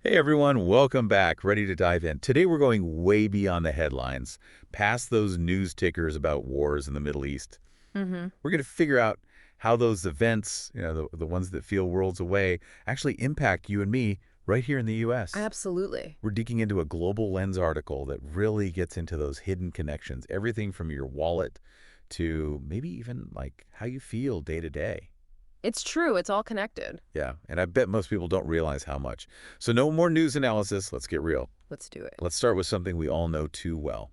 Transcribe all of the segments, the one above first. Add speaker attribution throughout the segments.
Speaker 1: Hey everyone, welcome back. Ready to dive in. Today we're going way beyond the headlines, past those news tickers about wars in the Middle East.
Speaker 2: hmm
Speaker 1: We're going to figure out how those events, the ones that feel worlds away, actually impact you and me right here in the U.S.
Speaker 2: Absolutely.
Speaker 1: We're digging into a Global Lens article that really gets into those hidden connections, everything from your wallet to maybe even like how you feel day to day.
Speaker 2: It's true. It's all connected.
Speaker 1: Yeah, and I bet most people don't realize how much. So no more news analysis. Let's get real.
Speaker 2: Let's do it.
Speaker 1: Let's start with something we all know too well.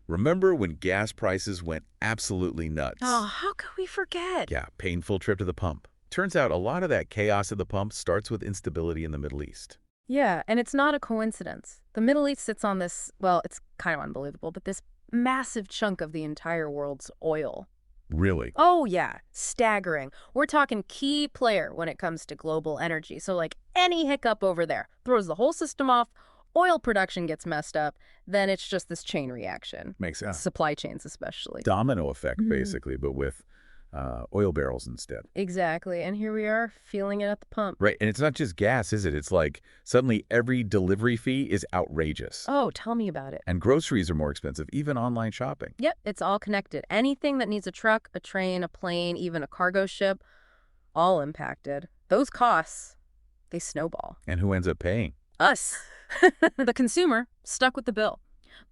Speaker 1: Remember when gas prices went absolutely nuts?
Speaker 2: Oh, how could we forget?
Speaker 1: Yeah, painful trip to the pump. Turns out a lot of that chaos at the pump starts with instability in the Middle East.
Speaker 2: Yeah, and it's not a coincidence. The Middle East sits on this, well, it's kind of unbelievable, but this massive chunk of the entire world's oil.
Speaker 1: Really?
Speaker 2: Oh, yeah, staggering. We're talking key player when it comes to global energy. So, like, any hiccup over there throws the whole system off, oil production gets messed up, then it's just this chain reaction.
Speaker 1: Makes sense.
Speaker 2: Supply chains, especially.
Speaker 1: Domino effect,
Speaker 2: Mhm.
Speaker 1: basically, but with oil barrels instead.
Speaker 2: Exactly. And here we are feeling it at the pump.
Speaker 1: Right, and it's not just gas, is it? It's like suddenly every delivery fee is outrageous.
Speaker 2: Oh, tell me about it.
Speaker 1: And groceries are more expensive, even online shopping.
Speaker 2: Yep, it's all connected. Anything that needs a truck, a train, a plane, even a cargo ship, all impacted. Those costs, they snowball.
Speaker 1: And who ends up paying?
Speaker 2: Us, the consumer, stuck with the bill.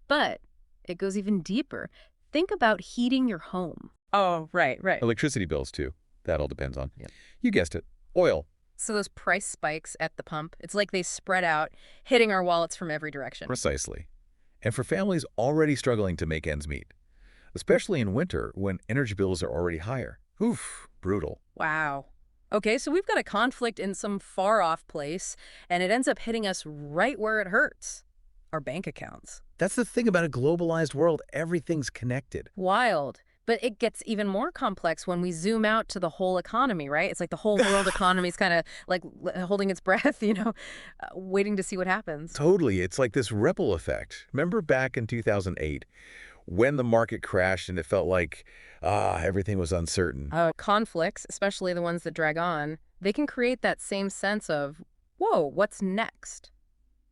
Speaker 2: But it goes even deeper. Think about heating your home. Oh, right.
Speaker 1: Electricity bills, too. That all depends on,
Speaker 2: Yep.
Speaker 1: you guessed it, oil.
Speaker 2: So those price spikes at the pump, it's like they spread out, hitting our wallets from every direction.
Speaker 1: Precisely. And for families already struggling to make ends meet, especially in winter when energy bills are already higher. Oof, brutal.
Speaker 2: Wow. Okay, so we've got a conflict in some far-off place, and it ends up hitting us right where it hurts. Our bank accounts.
Speaker 1: That's the thing about a globalized world. Everything's connected.
Speaker 2: Wild. But it gets even more complex when we zoom out to the whole economy, right? It's like the whole world economy is kind of like holding its breath, waiting to see what happens.
Speaker 1: Totally. It's like this ripple effect. Remember back in 2008 when the market crashed and it felt like, everything was uncertain.
Speaker 2: Conflicts, especially the ones that drag on, they can create that same sense of, whoa, what's next?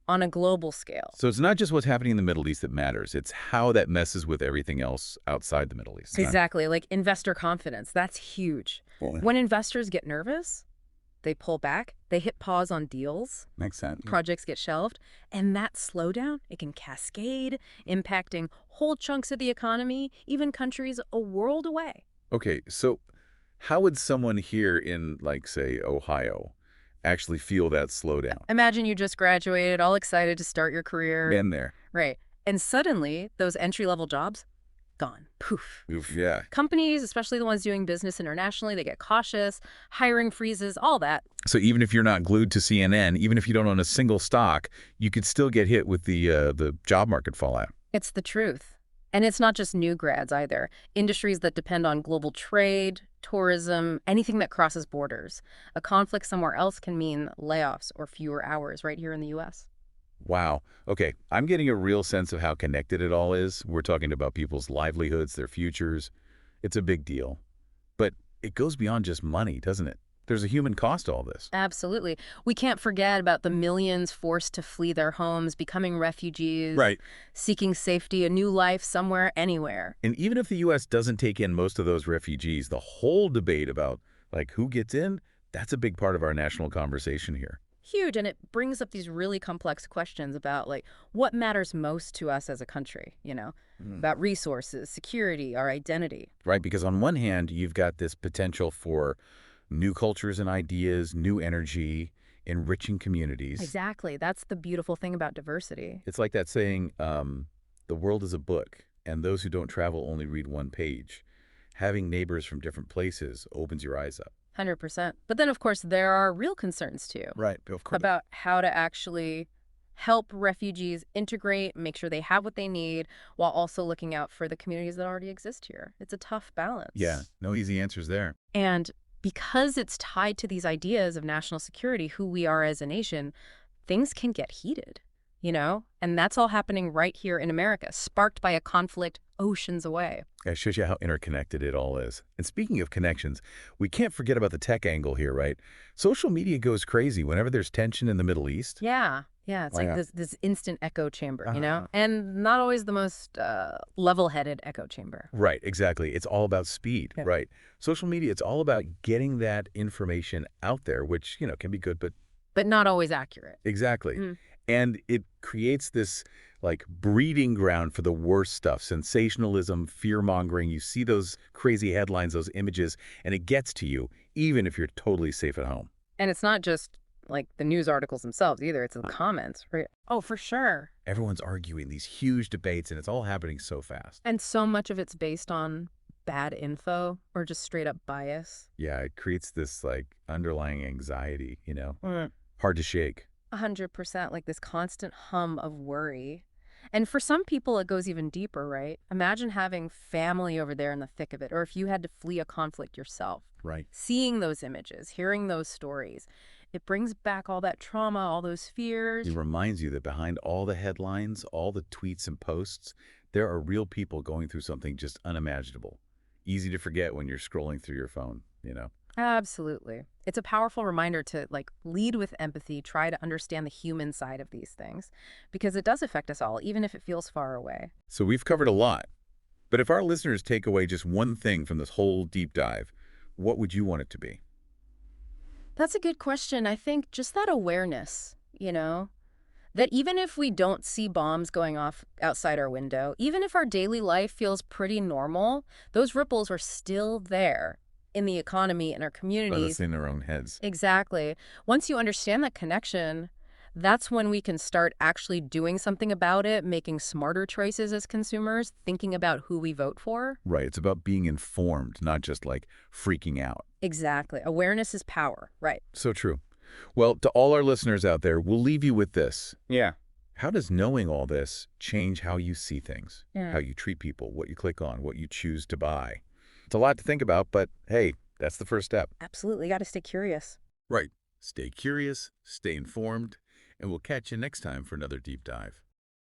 Speaker 2: On a global scale.
Speaker 1: So it's not just what's happening in the Middle East that matters. It's how that messes with everything else outside the Middle East.
Speaker 2: Exactly, like investor confidence. That's huge. When investors get nervous, they pull back, they hit pause on deals,
Speaker 1: Makes sense.
Speaker 2: projects get shelved, and that slowdown, it can cascade, impacting whole chunks of the economy, even countries a world away.
Speaker 1: Okay, so how would someone here in, like, say, Ohio actually feel that slowdown?
Speaker 2: Imagine you just graduated, all excited to start your career.
Speaker 1: Been there.
Speaker 2: Right. And suddenly, those entry-level jobs, gone. Poof.
Speaker 1: Oof, yeah.
Speaker 2: Companies, especially the ones doing business internationally, they get cautious, hiring freezes, all that.
Speaker 1: So even if you're not glued to CNN, even if you don't own a single stock, you could still get hit with the job market fallout.
Speaker 2: It's the truth. And it's not just new grads either. Industries that depend on global trade, tourism, anything that crosses borders. A conflict somewhere else can mean layoffs or fewer hours right here in the U.S.
Speaker 1: Wow. Okay, I'm getting a real sense of how connected it all is. We're talking about people's livelihoods, their futures. It's a big deal. But it goes beyond just money, doesn't it? There's a human cost to all this.
Speaker 2: Absolutely. We can't forget about the millions forced to flee their homes, becoming refugees, seeking safety, a new life somewhere, anywhere.
Speaker 1: And even if the U.S. doesn't take in most of those refugees, the whole debate about, like, who gets in, that's a big part of our national conversation here.
Speaker 2: Huge, and it brings up these really complex questions about, like, what matters most to us as a country, about resources, security, our identity.
Speaker 1: Right, because on one hand, you've got this potential for new cultures and ideas, new energy, enriching communities.
Speaker 2: Exactly. That's the beautiful thing about diversity.
Speaker 1: It's like that saying, the world is a book, and those who don't travel only read one page. Having neighbors from different places opens your eyes up.
Speaker 2: 100%. But then, of course, there are real concerns, too.
Speaker 1: Right, of course.
Speaker 2: About how to actually help refugees integrate, make sure they have what they need, while also looking out for the communities that already exist here. It's a tough balance.
Speaker 1: Yeah, no easy answers there.
Speaker 2: And because it's tied to these ideas of national security, who we are as a nation, things can get heated. you know? And that's all happening right here in America, sparked by a conflict oceans away.
Speaker 1: It shows you how interconnected it all is. And speaking of connections, we can't forget about the tech angle here, right? Social media goes crazy whenever there's tension in the Middle East.
Speaker 2: Yeah. Yeah, it's
Speaker 1: Why
Speaker 2: like
Speaker 1: not?
Speaker 2: this instant echo chamber, you
Speaker 1: Uh-huh.
Speaker 2: know? And not always the most level-headed echo chamber.
Speaker 1: Right, exactly. It's all about speed,
Speaker 2: Yeah.
Speaker 1: right? Social media, it's all about getting that information out there, which, can be good, but
Speaker 2: But not always accurate.
Speaker 1: exactly.
Speaker 2: Mm.
Speaker 1: And it creates this like breeding ground for the worst stuff, sensationalism, fear-mongering. You see those crazy headlines, those images, and it gets to you, even if you're totally safe at home.
Speaker 2: And it's not just like the news articles themselves either, it's the comments, right? Oh, for sure.
Speaker 1: Everyone's arguing these huge debates, and it's all happening so fast.
Speaker 2: And so much of it's based on bad info or just straight up bias.
Speaker 1: Yeah, it creates this like underlying anxiety,
Speaker 2: Mm.
Speaker 1: hard to shake.
Speaker 2: 100%, like this constant hum of worry. And for some people, it goes even deeper, right? Imagine having family over there in the thick of it, or if you had to flee a conflict yourself.
Speaker 1: Right.
Speaker 2: Seeing those images, hearing those stories, it brings back all that trauma, all those fears.
Speaker 1: It reminds you that behind all the headlines, all the tweets and posts, there are real people going through something just unimaginable. Easy to forget when you're scrolling through your phone.
Speaker 2: Absolutely. It's a powerful reminder to lead with empathy, try to understand the human side of these things, because it does affect us all, even if it feels far away.
Speaker 1: So we've covered a lot. But if our listeners take away just one thing from this whole deep dive, what would you want it to be?
Speaker 2: That's a good question. I think just that awareness, that even if we don't see bombs going off outside our window, even if our daily life feels pretty normal, those ripples are still there in the economy, in our
Speaker 1: Let us
Speaker 2: communities.
Speaker 1: in their own heads.
Speaker 2: Exactly. Once you understand that connection, that's when we can start actually doing something about it, making smarter choices as consumers, thinking about who we vote for.
Speaker 1: Right. It's about being informed, not just like freaking out.
Speaker 2: Exactly. Awareness is power. Right.
Speaker 1: So true. Well, to all our listeners out there, we'll leave you with this.
Speaker 2: Yeah.
Speaker 1: How does knowing all this change how you see things,
Speaker 2: Yeah.
Speaker 1: how you treat people, what you click on, what you choose to buy? It's a lot to think about, but hey, that's the first step.
Speaker 2: Absolutely. Got to stay curious.
Speaker 1: Right. Stay curious, stay informed, and we'll catch you next time for another deep dive.